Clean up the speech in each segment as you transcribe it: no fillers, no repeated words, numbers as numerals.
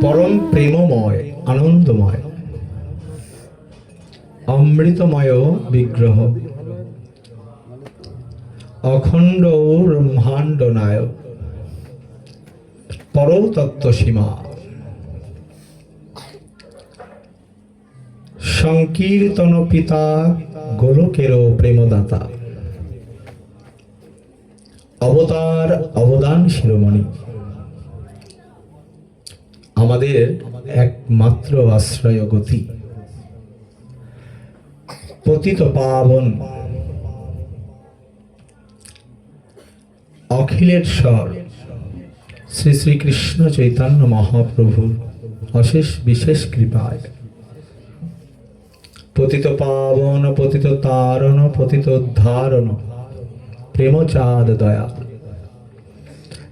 পরম প্রেমময়, আনন্দময়, অমৃতময় বিগ্রহ, অখণ্ড ব্রহ্মাণ্ড নায়ক, পরতত্ত্ব সীমা, সংকীর্তন পিতা, গোলকের প্রেমদাতা, অবতার অবদান শিরোমণি, আমাদের একমাত্র আশ্রয় গতি, পতিত পাবন, অখিলেশ্বর শ্রী শ্রীকৃষ্ণ চৈতন্য মহাপ্রভুর অশেষ বিশেষ কৃপায় পতিত পাবন, পতিত তারণ, পতিত উদ্ধারণ, প্রেমচাঁদ দয়াল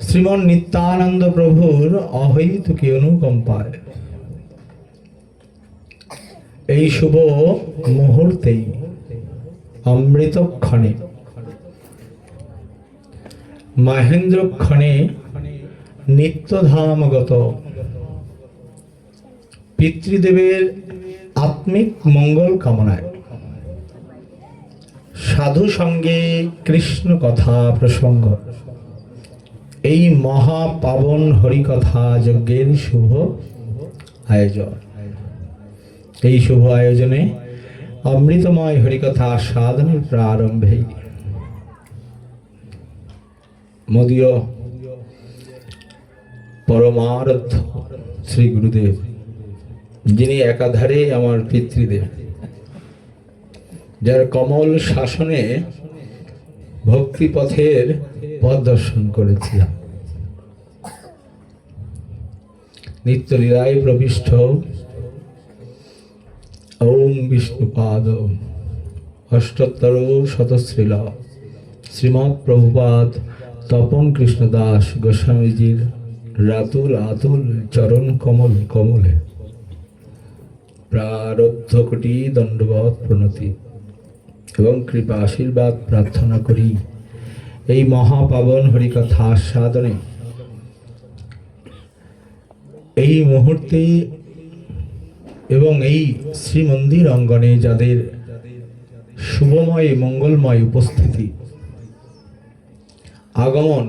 শ্রীমন নিত্যানন্দ প্রভুর অহৈতুকী অনুকম্পায় এই শুভ মুহূর্তেই অমৃতক্ষণে মহেন্দ্রক্ষণে নিত্যধামগত পিতৃদেবের আত্মিক মঙ্গল কামনায় সাধু সঙ্গে কৃষ্ণ কথা প্রসঙ্গ এই মহা পাবন হরিকথা যজ্ঞের শুভ আয়োজন। এই শুভ আয়োজনে অমৃতময় হরিকথা সাধনের প্রারম্ভে মদীয় পরমারাধ্য শ্রী গুরুদেব, যিনি একাধারে আমার পিতৃদেব, যার কমল শাসনে ভক্তি পথের পথ দর্শন করেছিলাম, নিত্য লীলায় প্রবিষ্ট ওম বিষ্ণুপাদ অষ্টোত্তর শতশ্রীল শ্রীমৎ প্রভুপাদ তপন কৃষ্ণদাস গোস্বামীজির রাতুল আতুল চরণ কমল কমলে প্রারব্ধ কোটি দণ্ডবৎ প্রণতি এবং কৃপা আশীর্বাদ প্রার্থনা করি এই মহাপাবন হরিকথা সাধনে এই মুহূর্তে এবং এই শ্রীমন্দির অঙ্গনে যাদের শুভময় মঙ্গলময় উপস্থিতি, আগমন,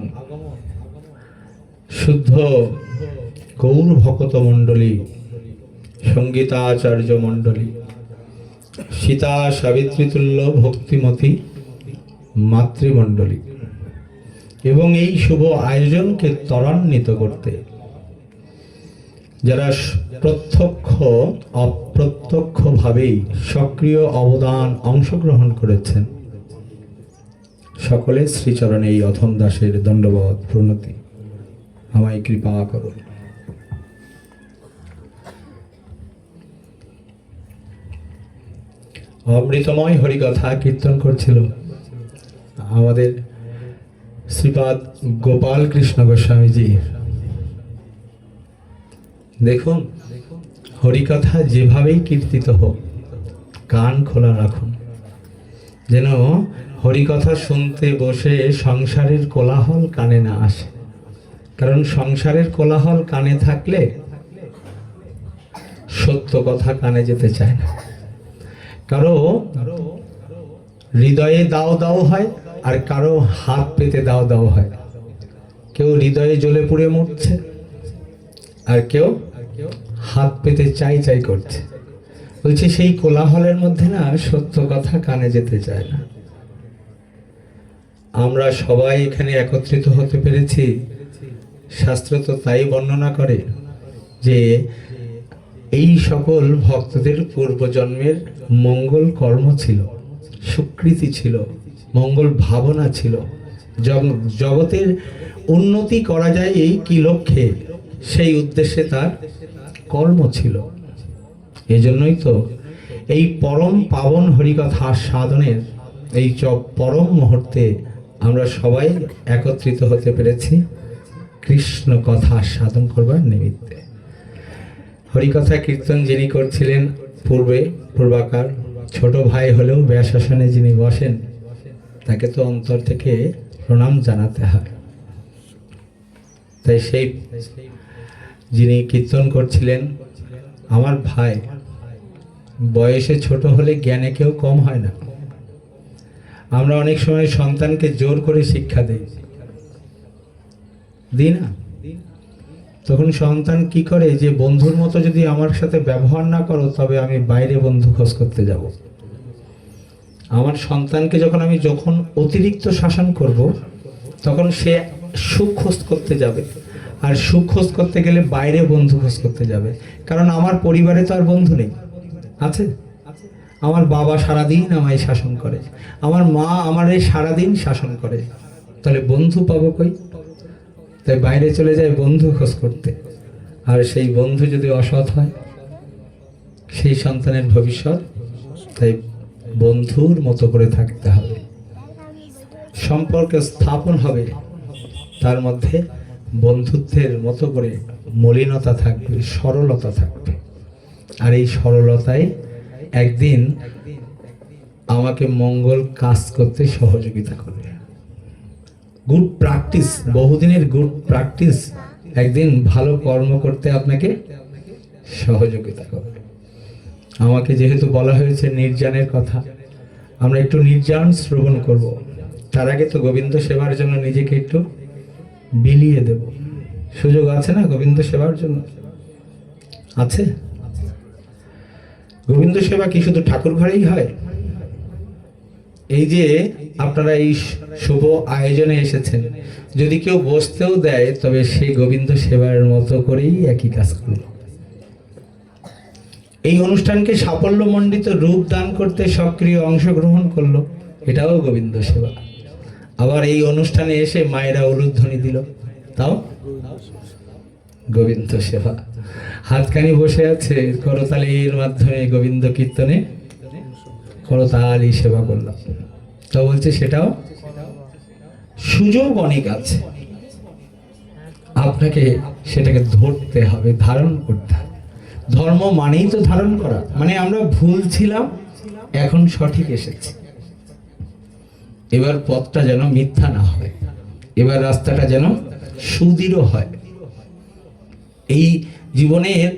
শুদ্ধ গৌর ভকত মণ্ডলী, সঙ্গীতাচার্য মণ্ডলী, সীতা সাবিত্রীতুল্য ভক্তিমতী মাতৃমণ্ডলী এবং এই শুভ আয়োজনকে ত্বরান্বিত করতে যারা প্রত্যক্ষ অপ্রত্যক্ষভাবেই সক্রিয় অবদান অংশগ্রহণ করেছেন, সকলে শ্রীচরণে এই অথম দাসের দণ্ডবৎ প্রণতি, আমায় কৃপা করুন। অমৃতময় হরিকথা কীর্তন করছিল আমাদের শ্রীপাদ গোপাল কৃষ্ণ গোস্বামীজি। দেখুন, হরিকথা যেভাবেই কীর্তিত হোক, কান খোলা রাখুন, যেন হরিকথা শুনতে বসে সংসারের কোলাহল কানে না আসে। কারণ সংসারের কোলাহল কানে থাকলে সত্য কথা কানে যেতে চায় না। কারো হৃদয়ে দাও দাও হয়, আর কারো হাত পেতে দাও দাও হয়। কেউ হৃদয়ে জ্বলে পুড়ে মরছে, আর কেউ হাত পেতে চাই চাই করছে। বলছে সেই কোলাহলের মধ্যে না সত্য কথা কানে যেতে চায় না। আমরা সবাই এখানে একত্রিত হতে পেরেছি, শাস্ত্র তো তাই বর্ণনা করে যে এই সকল ভক্তদের পূর্বজন্মের মঙ্গল কর্ম ছিল, সুকৃতি ছিল, মঙ্গল ভাবনা ছিল। জগতের উন্নতি করা যায় এই কি লক্ষ্যে, সেই উদ্দেশ্যে তার কর্ম ছিল। এজন্যই তো এই পরম পাবন হরিকথা সাধনের এই পরম মুহূর্তে আমরা সবাই একত্রিত হতে পেরেছি কৃষ্ণ কথা সাধন করবার নিমিত্তে। হরিকথা কীর্তন যিনি করছিলেন পূর্বাকার ছোট ভাই হলেও ব্যাসাসনে যিনি বসেন, তাকে তো অন্তর থেকে প্রণাম জানাতে হয়। তাই সেই যিনি কীর্তন করছিলেন, আমার ভাই, বয়সে ছোট হলে জ্ঞানে কেউ কম হয় না। আমরা অনেক সময় সন্তানকে জোর করে শিক্ষা দিই না? তখন সন্তান কি করে, যে বন্ধুর মতো যদি আমার সাথে ব্যবহার না করো তবে আমি বাইরে বন্ধু খোঁজ করতে যাব। আমার সন্তানকে যখন অতিরিক্ত শাসন করব, তখন সে সুখ খোঁজ করতে যাবে, আর সুখ খোঁজ করতে গেলে বাইরে বন্ধু খোঁজ করতে যাবে। কারণ আমার পরিবারে তো আর বন্ধু নেই, আছে? আমার বাবা সারাদিন আমায় শাসন করে, আমার মা আমারে সারাদিন শাসন করে, তাহলে বন্ধু পাবো কই? তাই বাইরে চলে যায় বন্ধু খোঁজ করতে। আর সেই বন্ধু যদি অসৎ হয়, সেই সন্তানের ভবিষ্যৎ। তাই বন্ধুর মতো করে থাকতে হবে, সম্পর্ক স্থাপন হবে, তার মধ্যে বন্ধুত্বের মতো করে মলিনতা থাকবে, সরলতা থাকবে। আর এই সরলতায় একদিন আমাকে মঙ্গল কাজ করতে সহযোগিতা করবে। গুড প্র্যাকটিস, বহুদিনের গুড প্র্যাকটিস একদিন ভালো কর্ম করতে আপনাকে সহযোগিতা করবে। আমাকে যেহেতু বলা হয়েছে নির্জানের কথা, আমরা একটু নির্জান শ্রবণ করব। তার আগে তো গোবিন্দ সেবার জন্য নিজেকে একটু বিলিয়ে দেব। সুযোগ আছে না গোবিন্দ সেবার জন্য? আছে? গোবিন্দ সেবা কি শুধু ঠাকুর ঘরেই হয়? এই যে আপনারা এই শুভ আয়োজনে এসেছেন, যদি কেউ বসতেও দেয় তবে সেই গোবিন্দ সেবার মতো করেই একই কাজ করল। এই অনুষ্ঠানকে সাফল্যমণ্ডিত রূপ দান করতে সক্রিয় অংশগ্রহণ করলো, এটাও গোবিন্দ সেবা। আবার এই অনুষ্ঠানে এসে মায়েরা উলুধ্বনি দিল, তাও গোবিন্দ সেবা। হাতখানি বসে আছে, করতালির মাধ্যমে গোবিন্দ কীর্তনে করতালি সেবা করলাম, তা বলছে সেটাও সুযোগ অনেক আছে, আপনাকে সেটাকে ধরতে হবে, ধারণ করতে হবে। ধর্ম মানেই তো ধারণ করা, মানে আমরা ভুল ছিলাম, এখন সঠিক এসেছে। এবার পথটা যেন মিথ্যা না হয়, এবার রাস্তাটা যেন সুদৃঢ় হয়। এই জীবনের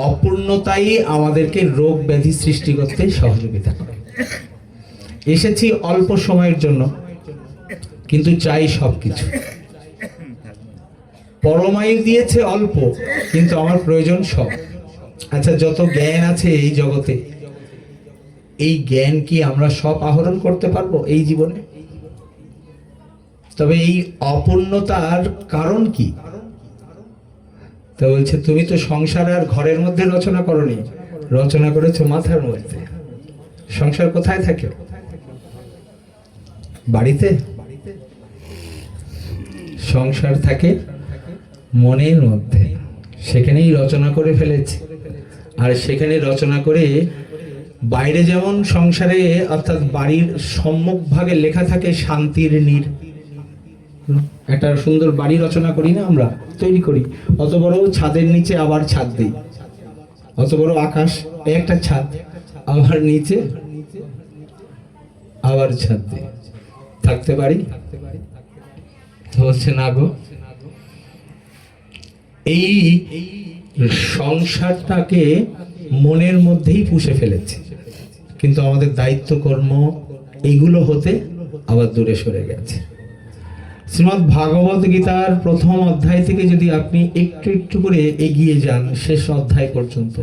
অপূর্ণতাই আমাদেরকে রোগ ব্যাধি সৃষ্টি করতে সহযোগিতা করে। এসেছি অল্প সময়ের জন্য, কিন্তু চাই সবকিছু। পরমায়ু দিয়েছে অল্প, কিন্তু আমার প্রয়োজন সব। আচ্ছা, যত জ্ঞান আছে এই জগতে, এই জ্ঞান কি আমরা সব আহরণ করতে পারবো এই জীবনে? তবে এই অপূর্ণতার কারণ কি? তা বলছে, তুমি তো সংসার আর ঘরের মধ্যে রচনা করনি, রচনা করেছো মাথার মধ্যে। সংসার কোথায় থাকে? বাড়িতে? সংসার থাকে মনের মধ্যে, সেখানেই রচনা করে ফেলেছে। আর সেখানে রচনা করে বাইরে যেমন সংসারে অর্থাৎ বাড়ির সম্মুখ ভাগে লেখা থাকে শান্তির নীড়, একটা সুন্দর বাড়ি রচনা করি না আমরা, তৈরি করি, অত বড় ছাদের নিচে আবার ছাদ দিই, অত বড় আকাশ, একটা ছাদ, আবার নিচে আবার ছাদ দিই, থাকতে পারি? বলছে না গো, এই সংসারটাকে মনের মধ্যেই পুষে ফেলেছে, কিন্তু আমাদের দায়িত্ব কর্ম এইগুলো হতে আবার দূরে সরে গেছে। শ্রীমদ্ ভাগবত গীতার প্রথম অধ্যায় থেকে যদি আপনি একটু একটু করে এগিয়ে যান শেষ অধ্যায় পর্যন্ত,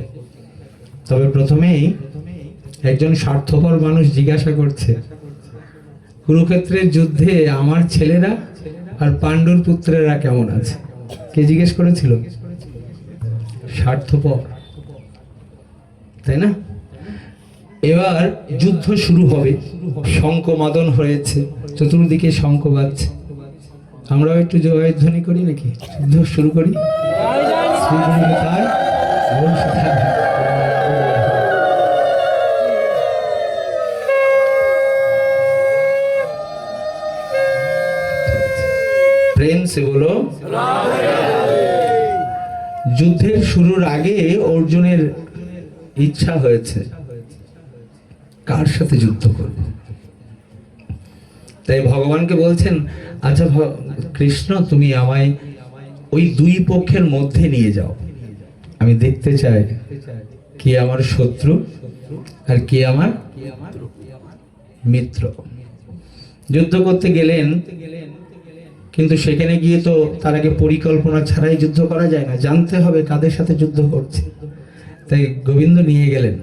তবে প্রথমেই একজন স্বার্থপর মানুষ জিজ্ঞাসা করছে, কুরুক্ষেত্রের যুদ্ধে আমার ছেলেরা আর পাণ্ডুর পুত্রেরা কেমন আছে? কে জিজ্ঞেস করেছিল? স্বার্থপর, তাই না? এবার যুদ্ধ শুরু হবে, শঙ্খমাদন হয়েছে, চতুর্দিকে শঙ্খ বাজছে। আমরাও একটু জয়ধ্বনি করি নাকি? যুদ্ধ শুরু করি। প্রেম সে বলো। যুদ্ধের শুরুর আগে অর্জুনের ইচ্ছা হয়েছে কার সাথে যুদ্ধ করব। তাই ভগবানকে বলছেন, আচ্ছা কৃষ্ণ, তুমি আমায় ওই দুই পক্ষের মধ্যে নিয়ে যাও। আমি দেখতে চাই কে আমার শত্রু আর কে আমার মিত্র। যুদ্ধ করতে গেলেন, কিন্তু সেখানে গিয়ে তো তার আগে পরিকল্পনা ছাড়াই যুদ্ধ করা যায় না, জানতে হবে কাদের সাথে যুদ্ধ করছে। তাই গোবিন্দ নিয়ে গেলেন,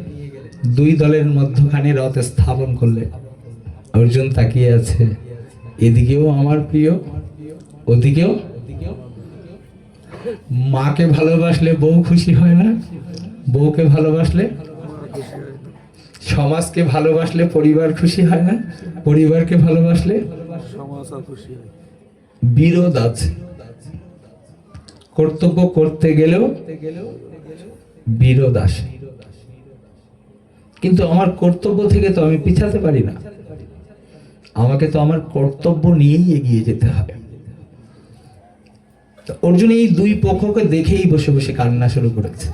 দুই দলের মধ্যখানে রথ স্থাপন করলেন। অর্জুন তাকিয়ে আছে, এদিকেও আমার প্রিয়, ওদিকেও। মাকে ভালোবাসলে বউ খুশি হয় না, বউকে ভালোবাসলে, সমাজকে ভালোবাসলে পরিবার খুশি হয় না, পরিবারকে ভালোবাসলে সমাজ খুশি হয়। বিরোধ আছে, কর্তব্য করতে গেলেও বিরোধ আসে, কিন্তু আমার কর্তব্য থেকে তো আমি পিছাতে পারি না, আমাকে তো আমার কর্তব্য নিয়েই এগিয়ে যেতে হবে। অর্জুন এই দুই পক্ষকে দেখেই বসে বসে কান্না শুরু করেছে।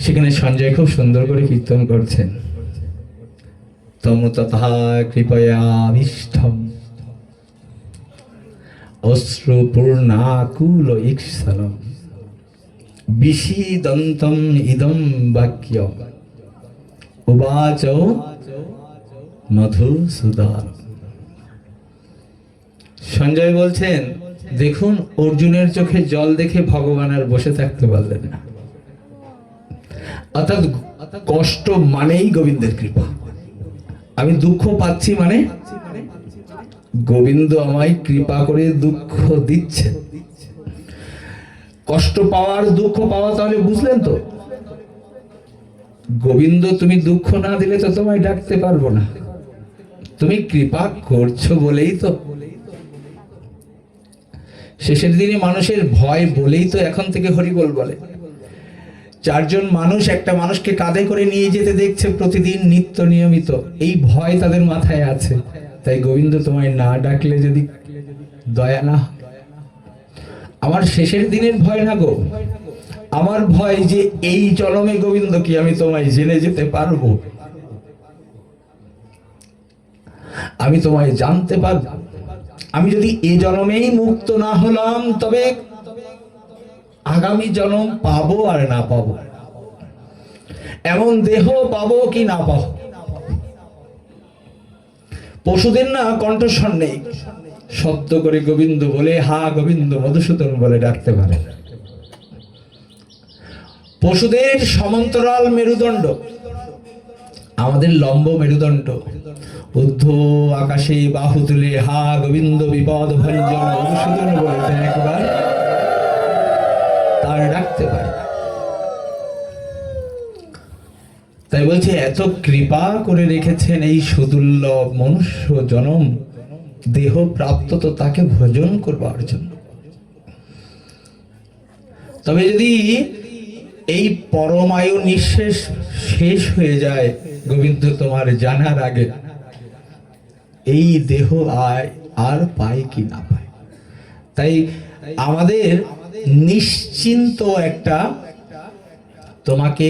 সেখানে সঞ্জয় খুব সুন্দর করে কীর্তন করছেন, তম তথা কৃপয়াবিষ্টম অশ্রুপূর্ণাকুল ইক্ষলম বিশীদন্তম ইদম বাক্যম উবাচ মধুসূদন। সঞ্জয় বলছেন, দেখুন অর্জুনের চোখে জল দেখে ভগবান আর বসে থাকতে পারলেন না। অর্থাৎ কষ্ট মানেই গোবিন্দের কৃপা। আমি দুঃখ পাচ্ছি মানে গোবিন্দ আমায় কৃপা করে দুঃখ দিচ্ছে। কষ্ট পাওয়ার দুঃখ পাওয়া, তাহলে বুঝলেন তো, গোবিন্দ তুমি দুঃখ না দিলে তো তোমায় ডাকতে পারবো না, তুমি কৃপা করছো বলেই তো। শেষের দিনে মানুষের ভয় বলেই তো এখন থেকে হরিবোল বলে। চারজন মানুষ একটা মানুষকে কাঁধে করে নিয়ে যেতে দেখছে প্রতিদিন নিত্য নিয়মিত, এই ভয় তাদের মাথায় আছে। তাই গোবিন্দ তোমায় না ডাকলে যদি দয়া না, আমার শেষের দিনের ভয় না গো, আমার ভয় যে এই জন্মে গোবিন্দ কি আমি তোমায় জেনে যেতে পারবো, আমি তোমায় জানতে পারবো। আমি যদি এই জন্মেই মুক্ত না হলাম, তবে আগামী জন্ম পাবো আর না পাবো, এমন দেহ পাবো কি না পাবো। পশুদের না কণ্ঠস্বর নেই, শব্দ করে গোবিন্দ বলে হা গোবিন্দ মধুসূদন বলে ডাকতে পারে। পশুদের সমান্তরাল মেরুদণ্ড, আমাদের লম্ব মেরুদণ্ড। ঊর্ধ্ব আকাশে বাহু তুলে হা গোবিন্দ বিপদ ভঞ্জন মধুসূদন বলে একবার তার ডাকতে পারে। তাই বলছে, এত কৃপা করে রেখেছেন এই সুদুর্লভ মনুষ্য জনম, দেহ প্রাপ্ত তো তাকে ভজন করবার জন্য। তবে যদি এই পরমায়ু নিঃশেষ শেষ হয়ে যায় গোবিন্দ তোমার জানার আগে, এই দেহ আর পায় কি না পায়। তাই আমাদের নিশ্চিন্ত একটা তোমাকে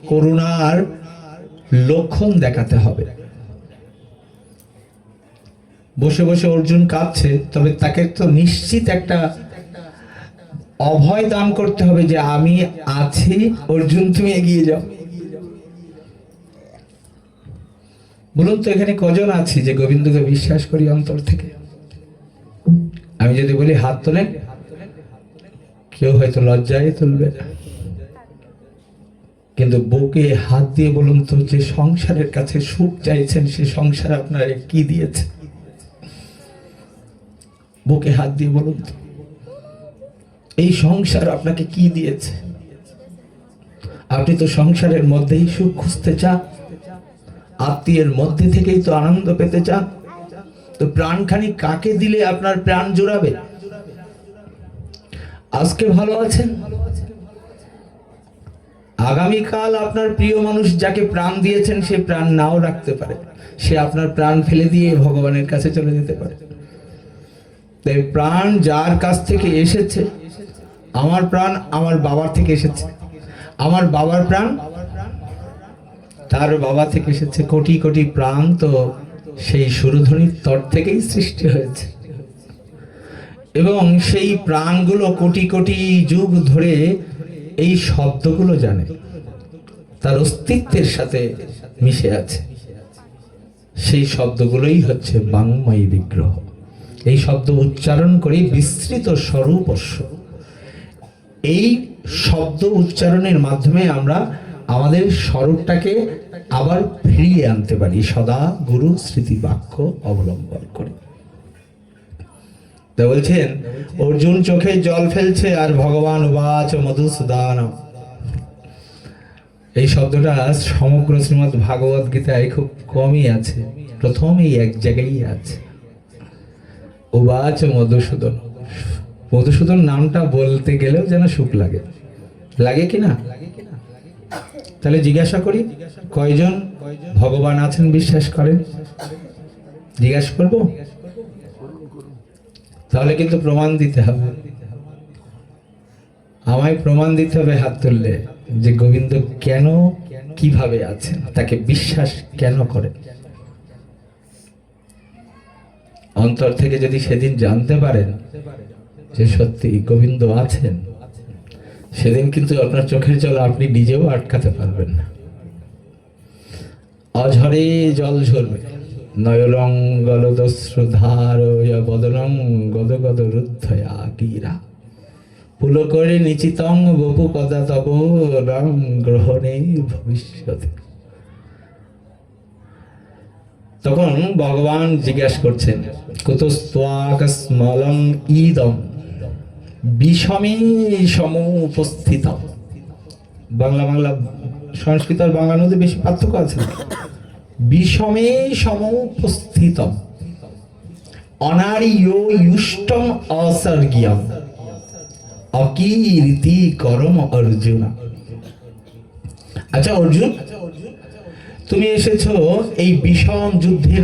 করুণার লক্ষণ দেখাতে হবে। বসে বসে অর্জুন কাঁদছে, তবে তাকে তো নিশ্চিত একটা অভয় দান করতে হবে যে আমি আছি, অর্জুন তুমি এগিয়ে যাও। বলুন তো এখানে কজন আছি যে গোবিন্দকে বিশ্বাস করি অন্তর থেকে? আমি যদি বলি হাত তোলেন, কেউ হয়তো লজ্জায় তুলবে না, কিন্তু বুকে হাত দিয়ে বলুন তো, যে সংসারের কাছে সুখ চাইছেন সে সংসার আপনার কি দিয়েছে? বুকে হাত দিয়ে বলুন তো, এই সংসার আপনাকে কি দিয়েছে? আপনি তো সংসারের মধ্যেই সুখ খুঁজতে চান, আত্মীয়ের মধ্যে থেকেই তো আনন্দ পেতে চান। তো প্রাণখানি কাকে দিলে আপনার প্রাণ জোড়াবে? আজকে ভালো আছেন, আগামীকাল আপনার প্রিয় মানুষ যাকে প্রাণ দিয়েছেন সে প্রাণ নাও রাখতে পারে, সে আপনার প্রাণ ফেলে দিয়ে ভগবানের কাছে চলে যেতে পারে। তাই প্রাণ যার কাছ থেকে এসেছে, আমার প্রাণ আমার বাবার থেকে এসেছে, আমার বাবার প্রাণ তার বাবা থেকে এসেছে। কোটি কোটি প্রাণ তো সেই সুরধ্বনির তর থেকেই সৃষ্টি হয়েছে। এবং সেই প্রাণগুলো কোটি কোটি যুগ ধরে এই শব্দগুলো জানে, তার অস্তিত্বের সাথে মিশে আছে। সেই শব্দগুলোই হচ্ছে বাংময়ী বিগ্রহ। এই শব্দ উচ্চারণ করে বিস্তৃত স্বরূপস্য, এই শব্দ উচ্চারণের মাধ্যমে আমরা আমাদের স্বরূপটাকে আবার ফিরিয়ে আনতে পারি, সদা গুরু স্মৃতি বাক্য অবলম্বন করে। তা বলছেন অর্জুন চোখে জল ফেলছে আর ভগবান বাচ মধুসূদন। এই শব্দটা সমগ্র শ্রীমদ্ ভাগবত গীতায় খুব কমই আছে, প্রথমেই এক জায়গায় আছে, উবাচ মধুসূদন। মধুসূদন নামটা বলতে গেলেও যেন সুখ লাগে, লাগে কি না? তাহলে জিজ্ঞাসা করি, কয়জন ভগবান আছেন বিশ্বাস করেন? জিজ্ঞাসা করব? তাহলে কিন্তু প্রমাণ দিতে হবে, আমায় প্রমাণ দিতে হবে হাত তুললে, যে গোবিন্দ কেন কিভাবে আছেন, তাকে বিশ্বাস কেন করে। অন্তর থেকে যদি সেদিন জানতে পারেন যে সত্যি গোবিন্দ আছেন, সেদিন কিন্তু আপনার চোখের জল আপনি নিজেও আটকাতে পারবেন না। অঝরে জল ঝরবে, নয়রং গলদশ্রুধার বদনং গদ গদ রুদ্ধয়া গিরা পুলকরে নিচিতং বপু কদা তব রং গ্রহণে ভবিষ্যতে। তখন ভগবান জিজ্ঞাসা করছেন, কুতস্ত্বাকস্মলং ইদম বিষমে সমুপস্থিত। বাংলা সংস্কৃত আর বাংলার মধ্যে বেশি পার্থক্য আছে। বিষমে সমুপস্থিত অনারীয় ইষ্টম অসর্গীয়ম অকীর্তি করম অর্জুন। আচ্ছা অর্জুন, তুমি এসেছো এই বিষম যুদ্ধের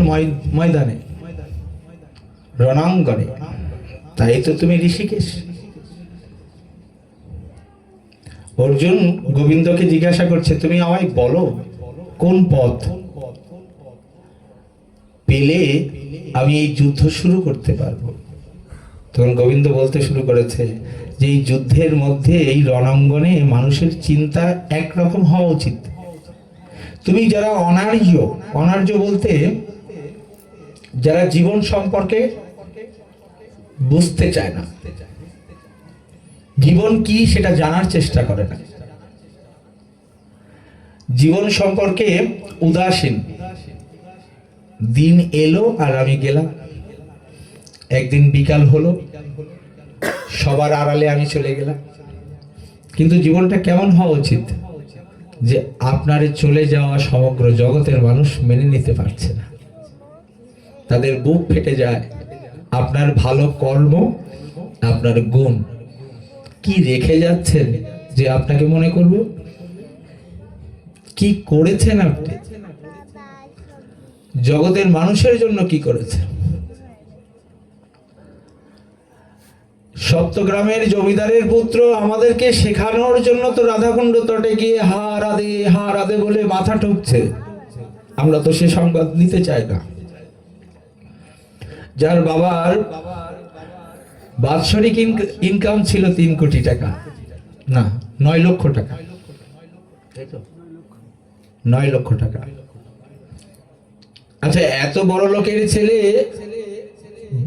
ময়দানে, রণাঙ্গনে, তাই তো তুমি ঋষিকেশ। অর্জুন গোবিন্দকে জিজ্ঞাসা করছে, তুমি আমায় বলো কোন পথ পেলে আমি এই যুদ্ধ শুরু করতে পারবো। তখন গোবিন্দ বলতে শুরু করেছে যে এই যুদ্ধের মধ্যে, এই রণাঙ্গনে মানুষের চিন্তা একরকম হওয়া উচিত। তুমি যারা অনার্য বলতে যারা জীবন সম্পর্কে বুঝতে চায় না, জীবন কি সেটা জানার চেষ্টা করে না, জীবন সম্পর্কে উদাসীন, দিন এলো আর আমি গেলাম, একদিন বিকাল হলো, সবার আড়ালে আমি চলে গেলাম। কিন্তু জীবনটা কেমন হওয়া উচিত, যে আপনার চলে যাওয়া সমগ্র জগতের মানুষ মেনে নিতে পারছে না, তাদের বুক ফেটে যায়। আপনার ভালো কর্ম, আপনার গুণ কি রেখে যাচ্ছেন যে আপনাকে মনে করব, কি করেছেন আপনি জগতের মানুষের জন্য, কি করেছেন। সপ্তগ্রামের জমিদারের পুত্র আমাদেরকে শেখানোর জন্য তো রাধাকুণ্ড তটে গিয়ে হা রাধে বলে মাথা ঠুকছে, আমরা তো সে সংবাদ নিতে চাই না। যার বাবার বাৎসরিক ইনকাম ছিল 3 কোটি টাকা, না 9 লক্ষ টাকা, 9 লক্ষ টাকা। আচ্ছা, এত বড় লোকের ছেলে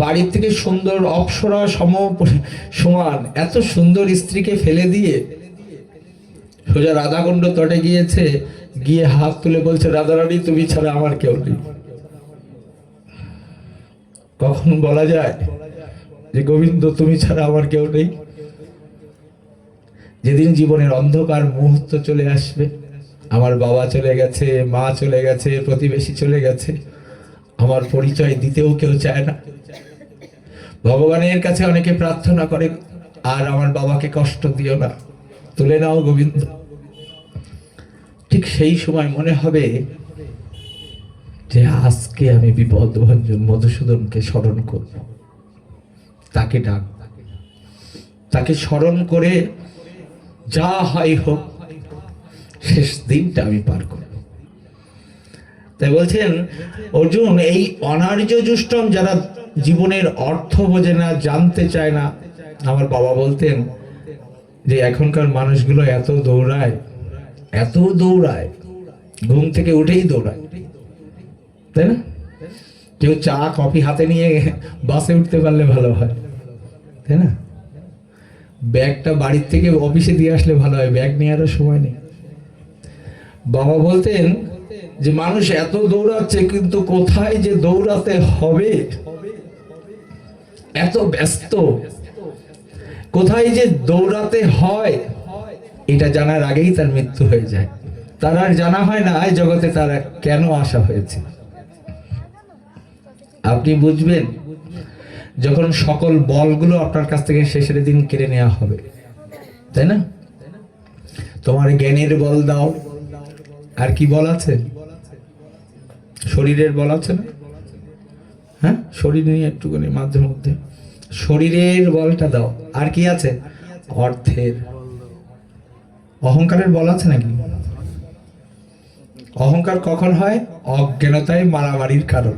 বাড়ির থেকে সুন্দর অপ্সরা সমান এত সুন্দর স্ত্রীকে ফেলে দিয়ে সোজা রাধাকুণ্ড তটে গিয়েছে, গিয়ে হাত তুলে বলছে, রাধারানী তুমি ছাড়া আমার কেউ নেই। কখন বলা যায় যে গোবিন্দ তুমি ছাড়া আমার কেউ নেই? যেদিন জীবনের অন্ধকার মুহূর্ত চলে আসবে, আমার বাবা চলে গেছে, মা চলে গেছে, প্রতিবেশী চলে গেছে, আমার পরিচয় দিতেও কেউ চায় না। ভগবানের কাছে অনেকে প্রার্থনা করে, আর আমার বাবাকে কষ্ট দিও না, তুলে নাও গোবিন্দ। ঠিক সেই সময় মনে হবে যে আজকে আমি বিপদভঞ্জন মধুসূদনকে স্মরণ করব, তাকে ডাক, তাকে স্মরণ করে যা হয় হোক শেষ দিনটা আমি পার করব। তাই বলছেন অর্জুন, এই অনার্য জুষ্টম যারা জীবনের অর্থ বোঝে না, জানতে চায় না। আমার বাবা বলতেন যে এখনকার মানুষগুলো এত দৌড়ায়, এত দৌড়ায়, ঘুম থেকে উঠেই দৌড়ায়, তাই না? কেউ চা কফি হাতে নিয়ে বাসে উঠতে পারলে ভালো হয়, তাই না? ব্যাগটা বাড়ির থেকে অফিসে দিয়ে আসলে ভালো হয়, ব্যাগ নেওয়ারও সময় নেই। বাবা বলতেন যে মানুষ এত দৌড়াচ্ছে, কিন্তু কোথায় যে দৌড়াতে হবে, এত ব্যস্ত, কোথায় যে দৌড়াতে হয়, এটা জানার আগেই তার মৃত্যু হয়ে যায়। তার আর জানা হয় না এই জগতে তার কেন আসা হয়েছে। আপনি বুঝবেন যখন সকল বলগুলো আপনার কাছ থেকে শেষের দিন কেড়ে নেওয়া হবে, তাই না? তোমার জ্ঞানের বল দাও, আর কি বল আছে? শরীরের বল আছে না? হ্যাঁ, শরীর নিয়ে একটুখানি মাঝে মধ্যে শরীরের বলটা দাও। আর কি আছে? অর্থের, অহংকারের বল আছে নাকি? অহংকার কখন হয়? অজ্ঞানতায় মারামারির কারণ।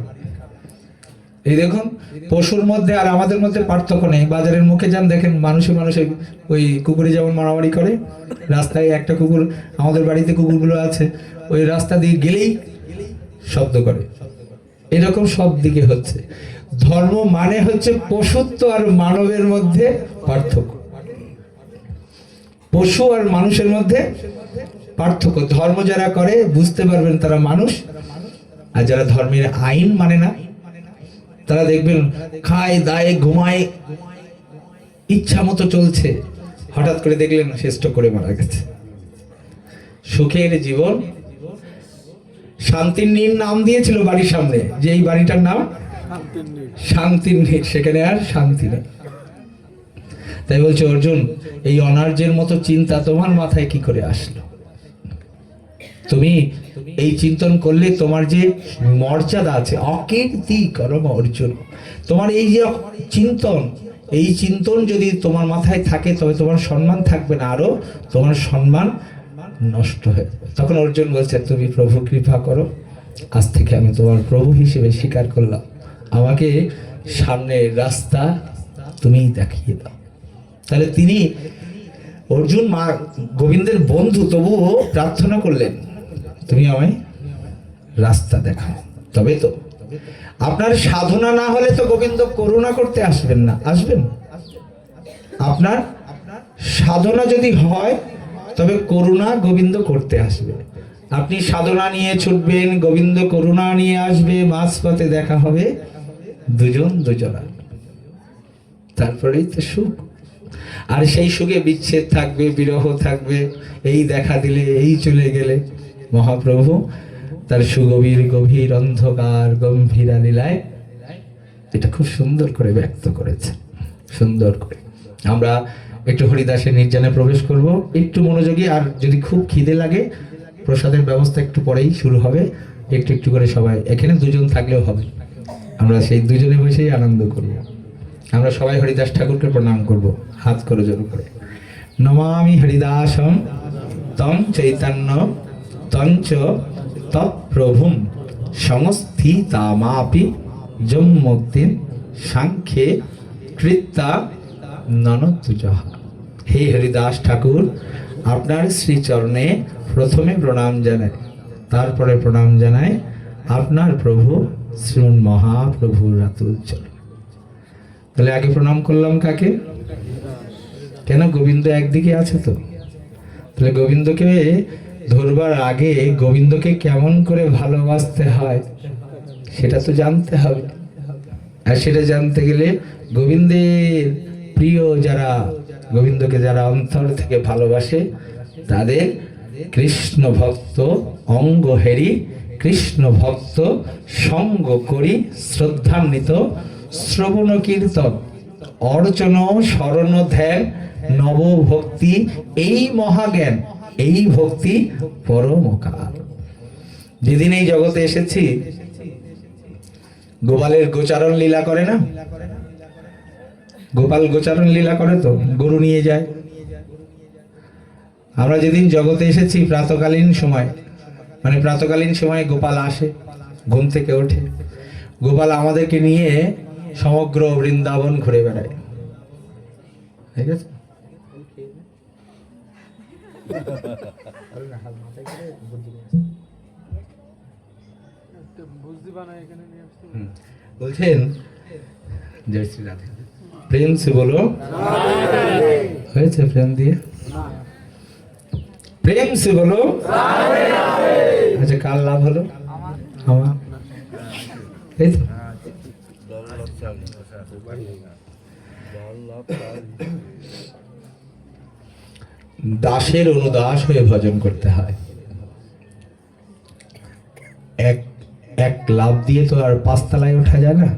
এই দেখুন, পশুর মধ্যে আর আমাদের মধ্যে পার্থক্য নেই। বাজারের মুখে যান, দেখেন মানুষে মানুষে ওই কুকুরে যেমন মারামারি করে, রাস্তায় একটা কুকুর, আমাদের বাড়িতে কুকুরগুলো আছে, ওই রাস্তা দিয়ে গেলেই শব্দ করে। এরকম সব দিকে হচ্ছে। ধর্ম মানে হচ্ছে পশুত্ব আর মানবের মধ্যে পার্থক্য, পশু আর মানুষের মধ্যে পার্থক্য। ধর্ম যারা করে বুঝতে পারবেন তারা মানুষ, আর যারা ধর্মের আইন মানে না তারা দেখবেন খায় দায় ঘুমায় ইচ্ছা মতো চলছে, হঠাৎ করে দেখলেন শ্রেষ্ঠ করে মারা গেছে। সুখের জীবন, শান্তির নীড় নাম দিয়েছিল বাড়ির সামনে, যে এই বাড়িটার নাম শান্তির নীড়, সেখানে আর শান্তি নেই। তাই বলছে অর্জুন, এই অনার্যের মতো চিন্তা তোমার মাথায় কি করে আসলো? তুমি এই চিন্তন করলে তোমার যে মর্যাদা আছে, অকীর্তি করম অর্জুন, তোমার এই যে চিন্তন, এই চিন্তন যদি তোমার মাথায় থাকে তবে তোমার সম্মান থাকবে না, আরো তোমার সম্মান নষ্ট হয়ে যাবে। তখন অর্জুন বলছে, তুমি প্রভু কৃপা করো, আজ থেকে আমি তোমার প্রভু হিসেবে স্বীকার করলাম, আমাকে সামনের রাস্তা তুমিই দেখিয়ে দাও। তাহলে তিনি, অর্জুন মা গোবিন্দের বন্ধু, তবুও প্রার্থনা করলেন, তুমি আমায় রাস্তা দেখাও। তবে তো আপনার সাধনা না হলে তো গোবিন্দ করুণা করতে আসবেন না। আসবেন? আপনার সাধনা যদি হয় তবে করুণা গোবিন্দ করতে আসবে। আপনি সাধনা নিয়ে ছুটবেন, গোবিন্দ করুণা নিয়ে আসবে, মাঝপথে দেখা হবে দুজন দুজনা, তারপরেই তো সুখ। আর সেই সুখে বিচ্ছেদ থাকবে, বিরহ থাকবে, এই দেখা দিলে, এই চলে গেলে। মহাপ্রভু তার সুগভীর গভীর অন্ধকার গম্ভীরা লীলায় এটা খুব সুন্দর করে ব্যক্ত করেছে, সুন্দর করে। আমরা একটু হরিদাসের নির্জনে প্রবেশ করব, একটু মনোযোগী। আর যদি খুব খিদে লাগে, প্রসাদের ব্যবস্থা একটু পরেই শুরু হবে, একটু একটু করে সবাই, এখানে দুজন থাকলেও হবে, আমরা সেই দুজনে বসেই আনন্দ করব। আমরা সবাই হরিদাস ঠাকুরকে প্রণাম করব, হাত করে জোর করে। নমামি হরিদাসম তং চৈতন্য তঞ্চ তৎপ্রভুম সংস্থিতামাপি যম্মুক্তিন সাংখ্যে কৃত্তা ননতুজহ। হে হরিদাস ঠাকুর, আপনার শ্রীচরণে প্রথমে প্রণাম জানাই, তারপরে প্রণাম জানাই আপনার প্রভু শ্রীমন মহাপ্রভুর রাতুল চরণ। তাহলে আগে প্রণাম করলাম কাকে? কেন? গোবিন্দ একদিকে আছে তো। তাহলে গোবিন্দকে ধরবার আগে গোবিন্দকে কেমন করে ভালোবাসতে হয় সেটা তো জানতে হবে। আর সেটা জানতে গেলে গোবিন্দের প্রিয় যারা, গোবিন্দকে যারা অন্তর থেকে ভালোবাসে, তাদের কৃষ্ণ ভক্ত অঙ্গ হেরি, কৃষ্ণ ভক্ত সঙ্গ করি, শ্রদ্ধান্বিত শ্রবণ কীর্তন অর্চন শরণ ধ্যান নবভক্তি, এই মহাজ্ঞান, এই ভক্তি পরমকার। যেদিন এই জগতে এসেছি, গোপালের গোচারণ লীলা করে না? গোপাল গোচারণ লীলা করে তো, গরু নিয়ে যায়। আমরা যেদিন জগতে এসেছি প্রাতকালীন সময়, মানে প্রাতকালীন সময় গোপাল আসে, ঘুম থেকে ওঠে, গোপাল আমাদেরকে নিয়ে সমগ্র বৃন্দাবন ঘুরে বেড়ায়। ঠিক আছে? বলছেন জয় শ্রী রাধে। প্রেম সে বলো হয়েছে, প্রেম দিয়ে প্রেম সে বলো। আচ্ছা, কার লাভ হলো? আমার। এই তো দাসের অনুদাস হয়ে ভজন করতে হয়। এক এক লাভ দিয়ে তো আর পাঁচতলায় ওঠা যায় না।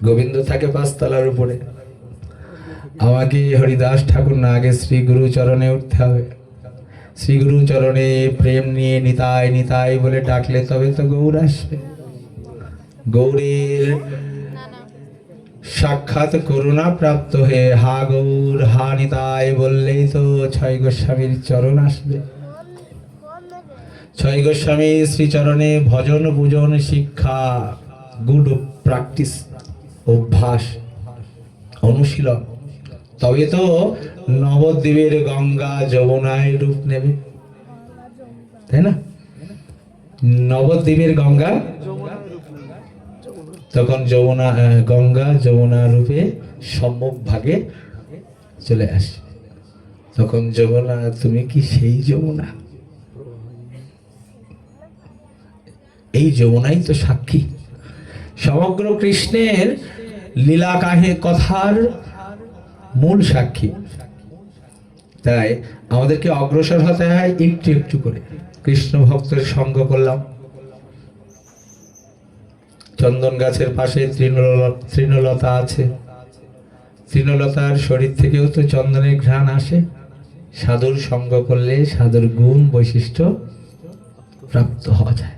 গোবিন্দ থাকে পাঁচতলার উপরে। আমাকে হরিদাস ঠাকুর না, আগে শ্রী গুরু চরণে উঠতে হবে। শ্রী গুরু চরণে প্রেম নিয়ে নিতাই নিতাই বলে ডাকলে তবে তো গৌর আসবে। গৌরের সাক্ষাৎ করুণা প্রাপ্ত হয়ে হা গৌর হা নিতাই বললেই তো ছয় গোস্বামীর চরণ আসবে। ছয় গোস্বামী শ্রীচরণে ভজন পূজন শিক্ষা, গুড প্র্যাকটিস, অভ্যাস, অনুশীলন, তবে তো নবদ্বীপের গঙ্গা যমুনায় রূপ নেবে, তাই না? নবদ্বীপের গঙ্গা তখন যমুনা, গঙ্গা যমুনা রূপে সম্মুখ ভাগে চলে আসে। তখন যমুনা, তুমি কি সেই যমুনা? এই যমুনাই তো সাক্ষী, সমগ্র কৃষ্ণের লীলা কথার মূল সাক্ষী। তাই আমাদেরকে অগ্রসর হতে হয় একটু একটু করে। কৃষ্ণ ভক্তের সঙ্গ করলাম, চন্দন গাছের পাশে তৃণলতা আছে, তৃণলতার শরীর থেকেও তো চন্দনের ঘ্রাণ আসে। সাধুর সঙ্গ করলে সাধুর গুণ বৈশিষ্ট্য প্রাপ্ত হওয়া যায়।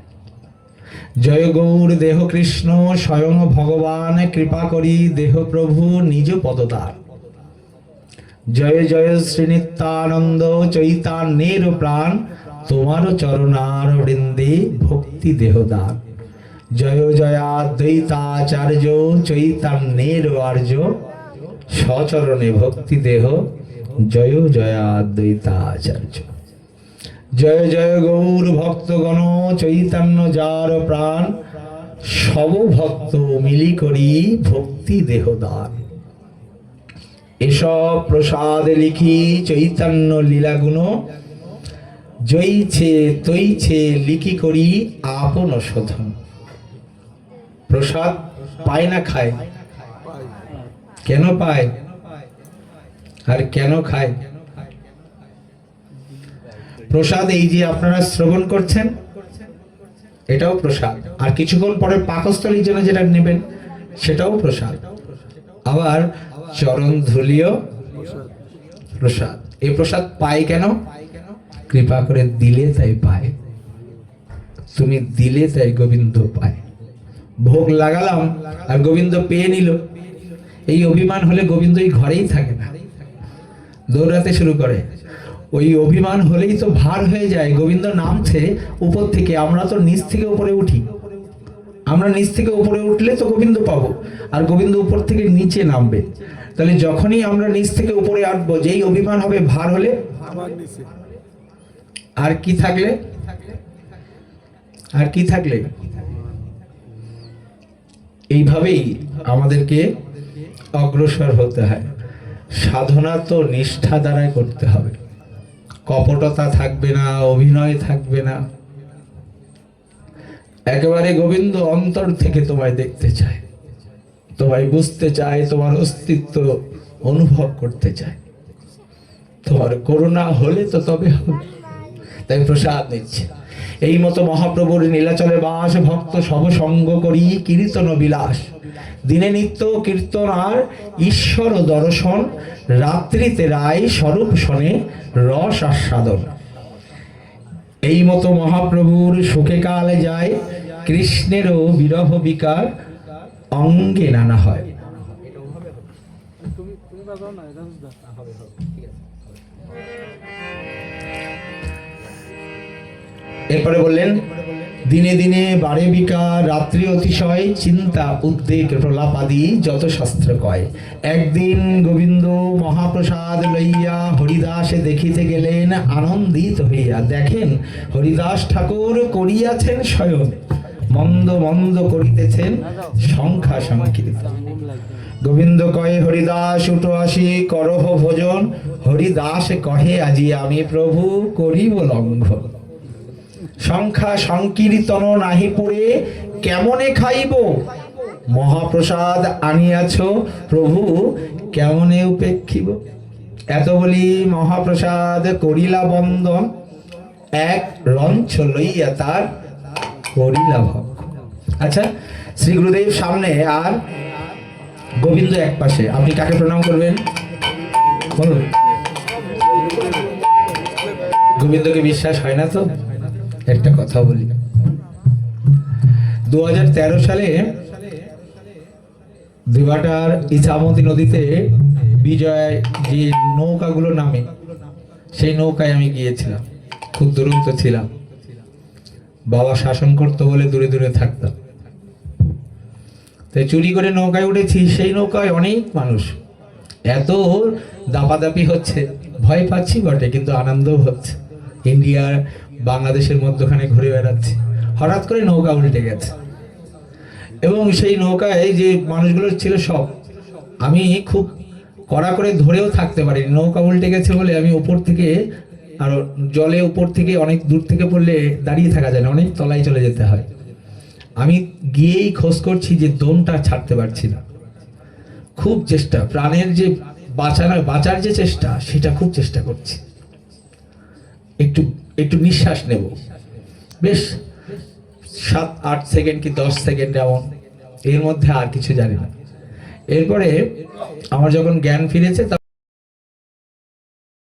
জয় গৌর দেহ কৃষ্ণ স্বয়ং ভগবান, কৃপা করি দেহ প্রভু নিজ পদদান। জয় জয় শ্রী নিত্যানন্দ চৈতন্যের প্রাণ, তোমার চরণার বৃন্দে ভক্তি দেহ দান। জয় জয়াদ্বৈতাচার্য চৈতন্যের আর্য, সচরণে ভক্তি দেহ জয় জয়াদ্বৈতাচার্য। জয় জয় গৌর ভক্তগণ চৈতন্য যার প্রাণ, সব ভক্ত মিলি করি ভক্তি দেহ দান। এসব প্রসাদ লিখি চৈতন্য লীলাগুণ, জয়ছে তৈছে লিখি করি আপন শোধন। প্রসাদ পায় না খায়, কেন পায় আর কেন খায়? প্রসাদ এই যে আপনারা শ্রবণ করছেন, এটাও প্রসাদ। আর কিছুক্ষণ পরে পাকস্থলীর জন্য যেটা নেবেন সেটাও প্রসাদ। আবার চরণ ধুলিও প্রসাদ। এই প্রসাদ পায় কেন? কৃপা করে দিলে তাই পায়। তুমি দিলে তাই গোবিন্দ পায়। ভোগ লাগালাম আর গোবিন্দ পেয়ে নিল, এই অভিমান হলে গোবিন্দ এই ঘরেই থাকে না, দৌড়াতে শুরু করে। ওই অভিমান হলেই তো ভার হয়ে যায়। গোবিন্দ নামছে উপর থেকে, আমরা তো নিচ থেকে উপরে উঠি। আমরা নিচ থেকে উপরে উঠলে তো গোবিন্দ পাবো, আর গোবিন্দ উপর থেকে নিচে নামবে। তাহলে যখনই আমরা নিচ থেকে উপরে আসবো, যেই অভিমান হবে, ভার হলে আর কি থাকলে, আর কি থাকলে, এইভাবেই আমাদেরকে অগ্রসর হতে হয়। সাধনা তো নিষ্ঠা দ্বারাই করতে হবে, কপটতা থাকবে না, অভিনয় থাকবে না। একেবারে গোবিন্দ অন্তর থেকে তোমায় দেখতে চায়, তোমায় বুঝতে চায়, তোমার অস্তিত্ব অনুভব করতে চায়। তোমার করুণা হলে তো তবে হবে। তাই প্রসাদ নিচ্ছে। এই মতো মহাপ্রভুর নীলাচলে বাস, ভক্ত সব সঙ্গ করি কীর্তন বিলাস। দিনে নিত্য কীর্তন আর ঈশ্বর দর্শন, রাত্রিতে রায় স্বরূপ শনে রস আস্বাদন। এই মতো মহাপ্রভুর সুখে কালে যায়, কৃষ্ণেরও বিরহ বিকার অঙ্গে নানা হয়। এরপরে বললেন, দিনে দিনে বাড়ে বিকার, রাত্রি অতিশয়, চিন্তা উদ্বেগ প্রলাপ আদি যত শাস্ত্র কয়। একদিন গোবিন্দ মহাপ্রসাদ লইয়া হরিদাসে দেখিতে গেলেন আনন্দিত হইয়া। দেখেন হরিদাস ঠাকুর করিয়াছেন শয়ন, মন্দ মন্দ করিতেছেন সংখ্যা সংকীর্তন। গোবিন্দ কহে, হরিদাস উঠো আসি করহ ভোজন। হরিদাস কহে, আজি আমি প্রভু করিব লঙ্ঘন। সংখ্যা সংকীর্তন নাহি পুরে, কেমনে খাইব? মহাপ্রসাদ আনিয়াছ প্রভু, কেমনে উপেক্ষিব? এত বলি মহাপ্রসাদ করিলা বন্দন, এক লঞ্চ লইয়া তার করিলা ভক্ষণ। আচ্ছা, শ্রী গুরুদেব সামনে আর গোবিন্দ এক পাশে, আপনি কাকে প্রণাম করবেন বলুন? গোবিন্দকে বিশ্বাস হয় না তো? একটা কথা বলি, 2013 সালে দেবাটার ইছামতি নদীতে বিজয় যে নৌকাগুলো নামে, সেই নৌকায় আমি গিয়েছিলাম। খুব দুরন্ত ছিলাম, বাবা শাসন করতো বলে দূরে দূরে থাকতাম। তাই চুরি করে নৌকায় উঠেছি। সেই নৌকায় অনেক মানুষ, এত দাপাদাপি হচ্ছে, ভয় পাচ্ছি বটে, কিন্তু আনন্দও হচ্ছে। ইন্ডিয়ার বাংলাদেশের মধ্যখানে ঘুরে বেড়াচ্ছে, হঠাৎ করে নৌকা উল্টে গেছে এবং সেই নৌকায় যে মানুষগুলো ছিল সব, আমি খুব কড়া করে ধরেও থাকতে পারিনি। নৌকা উল্টে গেছে বলে আমি উপর থেকে, আর জলে উপর থেকে অনেক দূর থেকে পড়লে দাঁড়িয়ে থাকা যায় না, অনেক তলায় চলে যেতে হয়। আমি গিয়েই খোঁজ করছি যে দমটা ছাড়তে পারছি না। খুব চেষ্টা, প্রাণের যে বাঁচার যে চেষ্টা, সেটা খুব চেষ্টা করছি। একটু একটু নিঃশ্বাস নেব, বেশ 7-8 সেকেন্ড কি 10 সেকেন্ড, এমন, এর মধ্যে আর কিছু জানি না। এরপরে আমার যখন জ্ঞান ফিরেছে